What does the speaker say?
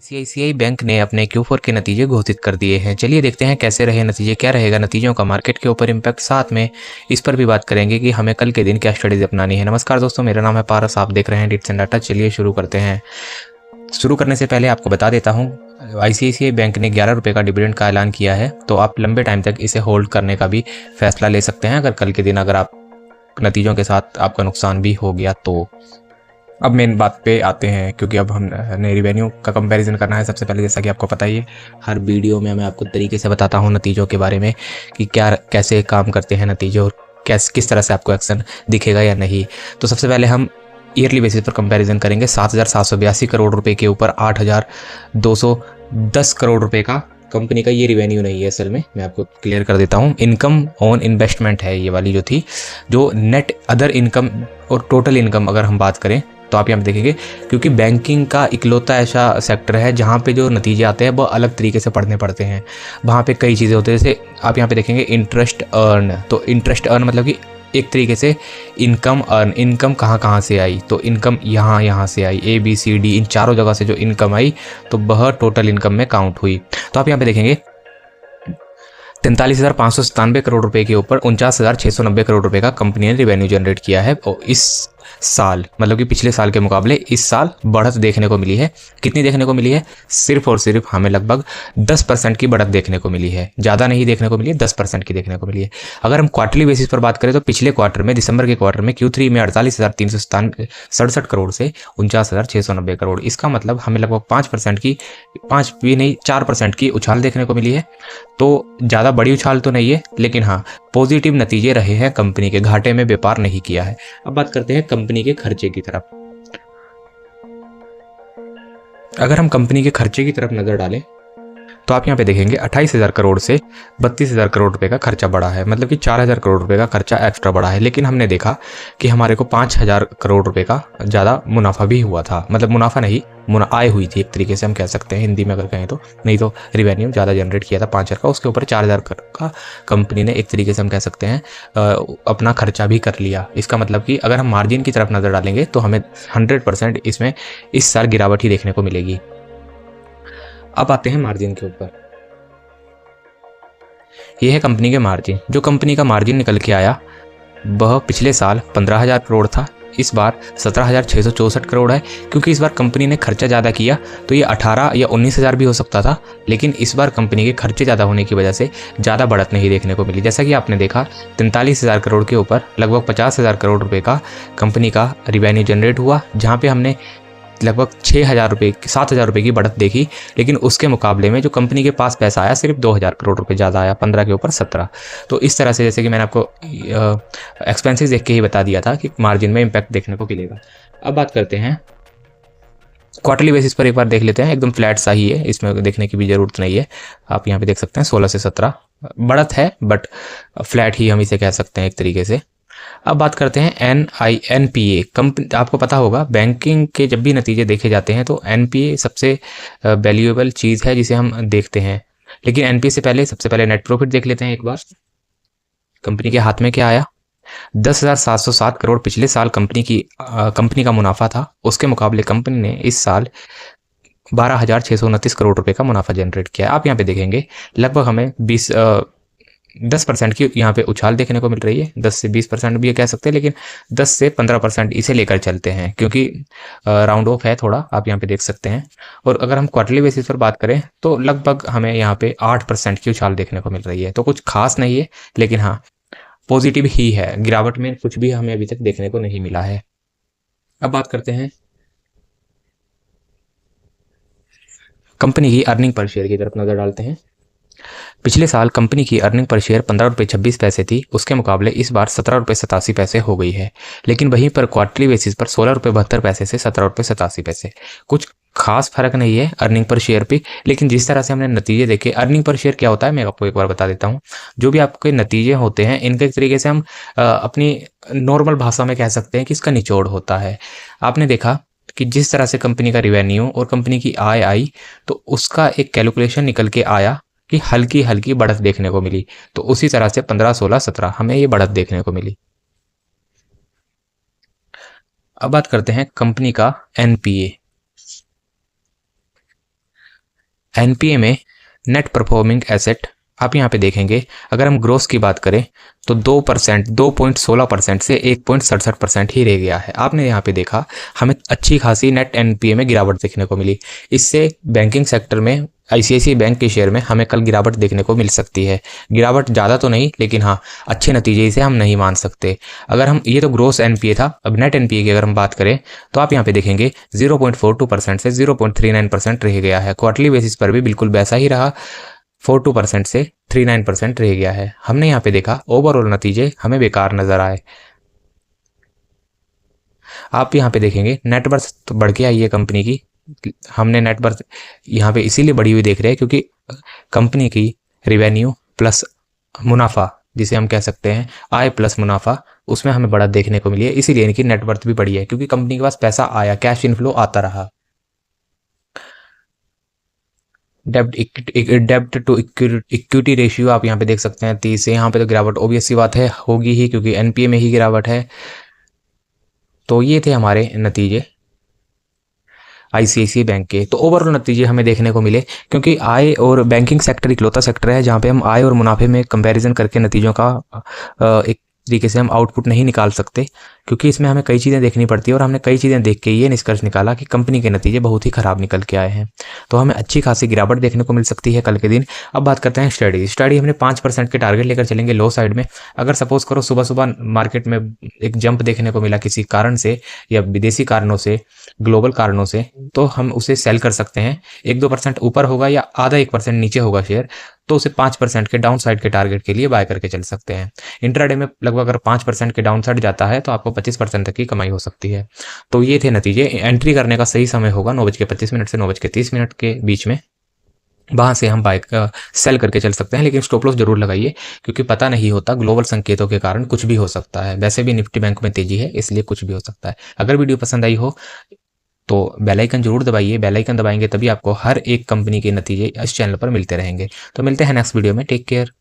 ICICI bank ने अपने Q4 के नतीजे घोषित कर दिए हैं। चलिए देखते हैं कैसे रहे नतीजे, क्या रहेगा नतीजों का मार्केट के ऊपर इम्पैक्ट। साथ में इस पर भी बात करेंगे कि हमें कल के दिन क्या स्ट्रेटेजी अपनानी है। नमस्कार दोस्तों, मेरा नाम है पारस, आप देख रहे हैं डिट्स एंड डाटा। चलिए शुरू करते हैं। शुरू करने से पहले आपको बता देता हूँ, आईसीआईसीआई बैंक ने 11 रुपये का डिविडेंड का ऐलान किया है, तो आप लंबे टाइम तक इसे होल्ड करने का भी फैसला ले सकते हैं अगर कल के दिन अगर आप नतीजों के साथ आपका नुकसान भी हो गया तो। अब मेन बात पे आते हैं, क्योंकि अब हमने रिवेन्यू का कंपैरिजन करना है। सबसे पहले जैसा कि आपको पता ही है, हर वीडियो में मैं आपको तरीके से बताता हूँ नतीजों के बारे में कि क्या कैसे काम करते हैं नतीजे और किस तरह से आपको एक्शन दिखेगा या नहीं। तो सबसे पहले हम ईयरली बेसिस पर कंपैरिजन करेंगे। 7,782 करोड़ रुपए के ऊपर 8,210 करोड़ रुपए का कंपनी का ये रिवेन्यू नहीं है। असल में मैं आपको क्लियर कर देता हूँ, इनकम ऑन इन्वेस्टमेंट है ये वाली जो थी। जो नेट अदर इनकम और टोटल इनकम अगर हम बात करें तो आप यहाँ पे देखेंगे, क्योंकि बैंकिंग का इकलौता ऐसा सेक्टर है जहाँ पे जो नतीजे आते हैं वो अलग तरीके से पढ़ने पड़ते हैं। वहाँ पे कई चीज़ें होती हैं, जैसे आप यहाँ पे देखेंगे इंटरेस्ट अर्न। तो इंटरेस्ट अर्न मतलब कि एक तरीके से इनकम अर्न, इनकम कहाँ से आई, तो इनकम यहाँ से आई, ABCD इन चारों जगह से जो इनकम आई तो वह टोटल इनकम में काउंट हुई। तो आप यहाँ पे देखेंगे 43,597 करोड़ रुपए के ऊपर 49,690 करोड़ रुपए का कंपनी ने रिवेन्यू जनरेट किया है। और इस साल मतलब कि पिछले साल के मुकाबले इस साल बढ़त देखने को मिली है। कितनी देखने को मिली है? सिर्फ और सिर्फ हमें लगभग 10% की बढ़त देखने को मिली है। ज़्यादा नहीं देखने को मिली है, 10% की देखने को मिली है। अगर हम क्वार्टरली बेसिस पर बात करें तो पिछले क्वार्टर में, दिसंबर के क्वार्टर में Q3 में 48,367 करोड़ से 49,690 करोड़। इसका मतलब हमें लगभग 5% की, 5 भी नहीं 4% की उछाल देखने को मिली है। तो ज़्यादा बड़ी उछाल तो नहीं है, लेकिन हाँ पॉजिटिव नतीजे रहे हैं। कंपनी के घाटे में व्यापार नहीं किया है। अब बात करते हैं कंपनी के खर्चे की तरफ। अगर हम कंपनी के खर्चे की तरफ नजर डालें तो आप यहाँ पे देखेंगे 28,000 करोड़ से 32,000 करोड़ रुपए का खर्चा बढ़ा है, मतलब कि 4,000 करोड़ रुपए का खर्चा एक्स्ट्रा बढ़ा है। लेकिन हमने देखा कि हमारे को 5,000 करोड़ रुपए का ज़्यादा मुनाफा भी हुआ था। मतलब मुनाफा नहीं, आय हुई थी एक तरीके से हम कह सकते हैं हिंदी में अगर कहें तो। नहीं तो रिवेन्यू ज़्यादा जनरेट किया था 5,000 का, उसके ऊपर 4,000 का कंपनी ने एक तरीके से हम कह सकते हैं अपना खर्चा भी कर लिया। इसका मतलब कि अगर हम मार्जिन की तरफ नज़र डालेंगे तो हमें 100% इसमें इस साल गिरावट ही देखने को मिलेगी। अब आते हैं मार्जिन के ऊपर। यह है कंपनी के मार्जिन। जो कंपनी का मार्जिन निकल के आया वह पिछले साल 15,000 करोड़ था, इस बार 17,664 करोड़ है। क्योंकि इस बार कंपनी ने खर्चा ज़्यादा किया तो ये 18 या 19,000 भी हो सकता था, लेकिन इस बार कंपनी के खर्चे ज़्यादा होने की वजह से ज़्यादा बढ़त नहीं देखने को मिली। जैसा कि आपने देखा 43,000 करोड़ के ऊपर लगभग 50,000 करोड़ रुपए का कंपनी का रिवेन्यू जनरेट हुआ, जहाँ पे हमने लगभग 6,000 रुपये 7,000 रुपये की बढ़त देखी। लेकिन उसके मुकाबले में जो कंपनी के पास पैसा आया सिर्फ 2,000 करोड़ रुपए ज़्यादा आया, 15 के ऊपर 17। तो इस तरह से जैसे कि मैंने आपको एक्सपेंसेस देख के ही बता दिया था कि मार्जिन में इम्पैक्ट देखने को मिलेगा। अब बात करते हैं क्वार्टरली बेसिस पर, एक बार देख लेते हैं। एकदम फ्लैट सा ही है, इसमें देखने की भी ज़रूरत नहीं है। आप यहाँ पे देख सकते हैं 16 से 17 बढ़त है, बट फ्लैट ही हम इसे कह सकते हैं एक तरीके से। अब बात करते हैं NPA कंपनी। आपको पता होगा बैंकिंग के जब भी नतीजे देखे जाते हैं तो NPA सबसे वैल्यूएबल चीज़ है जिसे हम देखते हैं। लेकिन NPA से पहले सबसे पहले नेट प्रॉफिट देख लेते हैं एक बार। कंपनी के हाथ में क्या आया? 10,707 करोड़ पिछले साल कंपनी का मुनाफा था। उसके मुकाबले कंपनी ने इस साल 12,629 करोड़ रुपए का मुनाफा जनरेट किया। आप यहाँ पे देखेंगे लगभग हमें 10% की यहाँ पे उछाल देखने को मिल रही है। 10 से 20% भी ये कह सकते हैं, लेकिन 10 से 15% इसे लेकर चलते हैं क्योंकि राउंड ऑफ है थोड़ा, आप यहाँ पे देख सकते हैं। और अगर हम क्वार्टरली बेसिस पर बात करें तो लगभग हमें यहाँ पे 8% की उछाल देखने को मिल रही है। तो कुछ खास नहीं है, लेकिन हाँ पॉजिटिव ही है। गिरावट में कुछ भी हमें अभी तक देखने को नहीं मिला है। अब बात करते हैं कंपनी की अर्निंग पर शेयर की तरफ नजर डालते हैं। पिछले साल कंपनी की अर्निंग पर शेयर 15 रुपये 26 पैसे थी, उसके मुकाबले इस बार 17 रुपये 87 पैसे हो गई है। लेकिन वहीं पर क्वार्टरली बेसिस पर 16 रुपये 72 पैसे से 17 रुपये 87 पैसे, कुछ खास फर्क नहीं है अर्निंग पर शेयर पे। लेकिन जिस तरह से हमने नतीजे देखे, अर्निंग पर शेयर क्या होता है मैं आपको एक बार बता देता हूँ। जो भी आपके नतीजे होते हैं इनके एक तरीके से हम अपनी नॉर्मल भाषा में कह सकते हैं कि इसका निचोड़ होता है। आपने देखा कि जिस तरह से कंपनी का रिवेन्यू और कंपनी की आय आई तो उसका एक कैलकुलेशन निकल के आया कि हल्की हल्की बढ़त देखने को मिली। तो उसी तरह से 15, 16, 17 हमें ये बढ़त देखने को मिली। अब बात करते हैं कंपनी का NPA। एनपीए में नेट परफॉर्मिंग एसेट आप यहाँ पे देखेंगे, अगर हम ग्रोथ की बात करें तो 2%, 2.16% से 1.67% ही रह गया है। आपने यहाँ पे देखा हमें अच्छी खासी नेट एनपीए में गिरावट देखने को मिली। इससे बैंकिंग सेक्टर में आईसीआईसीआई बैंक के शेयर में हमें कल गिरावट देखने को मिल सकती है। गिरावट ज़्यादा तो नहीं, लेकिन हाँ अच्छे नतीजे इसे हम नहीं मान सकते। अगर हम, ये तो ग्रोस एनपीए था, अब नेट एनपीए की अगर हम बात करें तो आप यहाँ पे देखेंगे 0.42% से 0.39% रह गया है। क्वार्टरली बेसिस पर भी बिल्कुल वैसा ही रहा, 42% से 39% रह गया है। हमने यहाँ पे देखा ओवरऑल नतीजे हमें बेकार नजर आए। आप यहाँ पे देखेंगे नेटवर्थ तो बढ़ के आई है कंपनी की। हमने नेटवर्थ यहाँ पे इसीलिए बढ़ी हुई देख रहे हैं क्योंकि कंपनी की रेवेन्यू प्लस मुनाफा, जिसे हम कह सकते हैं आय प्लस मुनाफा, उसमें हमें बढ़त देखने को मिली है। इसीलिए इनकी नेटवर्थ भी बढ़ी है क्योंकि कंपनी के पास पैसा आया, कैश इनफ्लो आता रहा। डेब्ट टू इक्विटी रेशियो आप यहाँ पे देख सकते हैं 30 से। यहाँ पे तो गिरावट ऑब्वियस सी बात है होगी ही क्योंकि एनपीए में ही गिरावट है। तो ये थे हमारे नतीजे आईसीआईसीआई बैंक के। तो ओवरऑल नतीजे हमें देखने को मिले क्योंकि आय और बैंकिंग सेक्टर इकलौता सेक्टर है जहाँ पे हम आय और मुनाफे में कंपैरिजन करके नतीजों का एक तरीके से हम आउटपुट नहीं निकाल सकते, क्योंकि इसमें हमें कई चीज़ें देखनी पड़ती है और हमने कई चीज़ें देख के ये निष्कर्ष निकाला कि कंपनी के नतीजे बहुत ही ख़राब निकल के आए हैं। तो हमें अच्छी खासी गिरावट देखने को मिल सकती है कल के दिन। अब बात करते हैं स्टडी हमने 5% के टारगेट लेकर चलेंगे लो साइड में। अगर सपोज करो सुबह सुबह मार्केट में एक जंप देखने को मिला किसी कारण से या विदेशी कारणों से, ग्लोबल कारणों से, तो हम उसे सेल कर सकते हैं। 1-2% ऊपर होगा या आधा 1% नीचे होगा शेयर, तो उसे 5% के डाउन साइड के टारगेट के लिए बाय करके चल सकते हैं। इंट्राडे में लगभग अगर 5% के डाउन साइड जाता है तो आपको 25% तक की कमाई हो सकती है। तो ये थे नतीजे। एंट्री करने का सही समय होगा 9:25 से 9:30 के बीच में। वहाँ से हम बाय सेल करके चल सकते हैं, लेकिन स्टॉप लॉस जरूर लगाइए क्योंकि पता नहीं होता, ग्लोबल संकेतों के कारण कुछ भी हो सकता है। वैसे भी निफ्टी बैंक में तेजी है, इसलिए कुछ भी हो सकता है। अगर वीडियो पसंद आई हो तो बेल आइकन जरूर दबाइए। बेल आइकन दबाएंगे तभी आपको हर एक कंपनी के नतीजे इस चैनल पर मिलते रहेंगे। तो मिलते हैं नेक्स्ट वीडियो में। Take care.